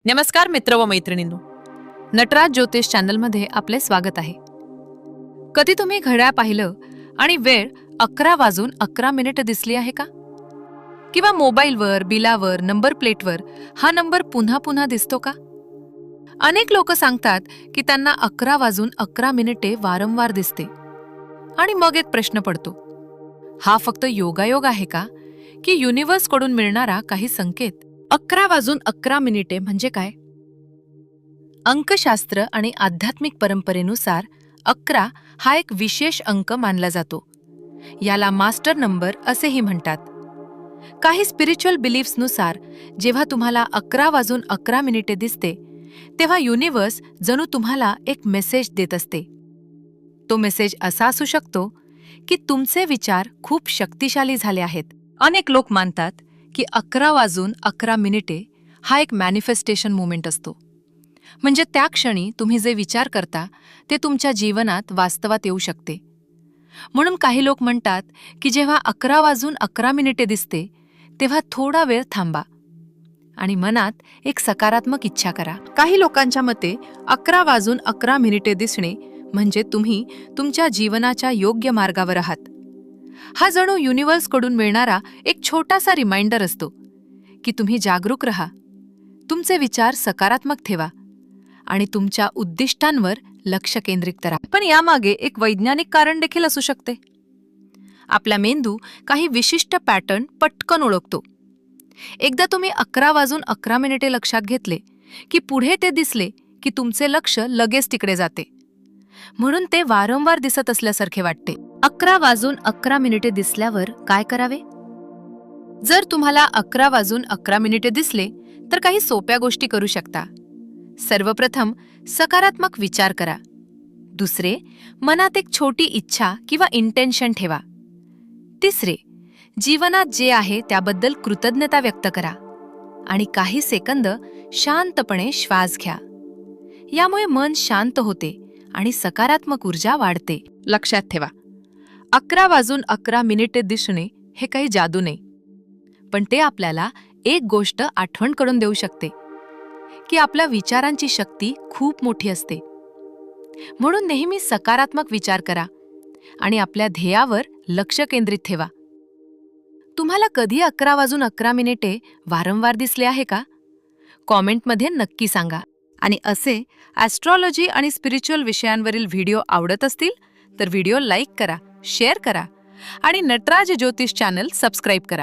नमस्कार मित्र व मैत्रिणींनो, नटराज ज्योतिष चॅनलमध्ये आपले स्वागत आहे. कधी तुम्ही घड्याळ पाहिलं आणि वेळ 11:11 दिसली आहे का? किंवा मोबाईलवर, बिलावर, नंबर प्लेटवर हा नंबर पुन्हा पुन्हा दिसतो का? अनेक लोक सांगतात की त्यांना 11:11 वारंवार दिसते. आणि मग एक प्रश्न पडतो, हा फक्त योगायोग आहे का, की युनिव्हर्सकडून मिळणारा काही संकेत? 11:11 म्हणजे काय? अंकशास्त्र आणि आध्यात्मिक परंपरेनुसार 11 हा एक विशेष अंक मानला जातो. याला मास्टर नंबर असेही म्हणतात. काही स्पिरिच्युअल बिलीफ्सनुसार जेव्हा तुम्हाला 11:11 दिसते, तेव्हा युनिव्हर्स जणू तुम्हाला एक मेसेज देत असते. तो मेसेज असा असू शकतो की तुमचे विचार खूप शक्तिशाली झाले आहेत. अनेक लोक मानतात की 11:11 हा एक मॅनिफेस्टेशन मोमेंट असतो. म्हणजे त्या क्षणी तुम्ही जे विचार करता ते तुमच्या जीवनात वास्तवात येऊ शकते. म्हणून काही लोक म्हणतात की जेव्हा 11:11 दिसते तेव्हा थोडा वेळ थांबा आणि मनात एक सकारात्मक इच्छा करा. काही लोकांच्या मते 11:11 दिसणे म्हणजे तुम्ही तुमच्या जीवनाच्या योग्य मार्गावर आहात. हा जणू युनिव्हर्सकडून मिळणारा एक छोटासा रिमाइंडर असतो की तुम्ही जागरूक रहा, तुमचे विचार सकारात्मक ठेवा आणि तुमच्या उद्दिष्टांवर लक्ष केंद्रित करा. पण यामागे एक वैज्ञानिक कारण देखील असू शकते. आपला मेंदू काही विशिष्ट पॅटर्न पटकन ओळखतो. एकदा तुम्ही 11:11 लक्षात घेतले की पुढे ते दिसले की तुमचे लक्ष लगेच तिकडे जाते. म्हणून ते वारंवार दिसत असल्यासारखे वाटते. 11:11 दिसल्यावर काय करावे? जर तुम्हाला 11:11 दिसले तर काही सोप्या गोष्टी करू शकता. सर्वप्रथम सकारात्मक विचार करा. दुसरे, मनात एक छोटी इच्छा किंवा इंटेन्शन ठेवा. तिसरे, जीवनात जे आहे त्याबद्दल कृतज्ञता व्यक्त करा आणि काही सेकंद शांतपणे श्वास घ्या. यामुळे मन शांत होते आणि सकारात्मक ऊर्जा वाढते. लक्षात ठेवा, 11:11 दिसणे हे काही जादू नाही, पण ते आपल्याला एक गोष्ट आठवण करून देऊ शकते की आपल्या विचारांची शक्ती खूप मोठी असते. म्हणून नेहमी सकारात्मक विचार करा आणि आपल्या ध्येयावर लक्ष केंद्रित ठेवा. तुम्हाला कधी 11:11 वारंवार दिसले आहे का? कॉमेंटमध्ये नक्की सांगा. आणि असे ॲस्ट्रॉलॉजी आणि स्पिरिच्युअल विषयांवरील व्हिडिओ आवडत असतील तर व्हिडिओ लाईक करा, शेअर करा आणि नटराज ज्योतिष चॅनल सबस्क्राईब करा.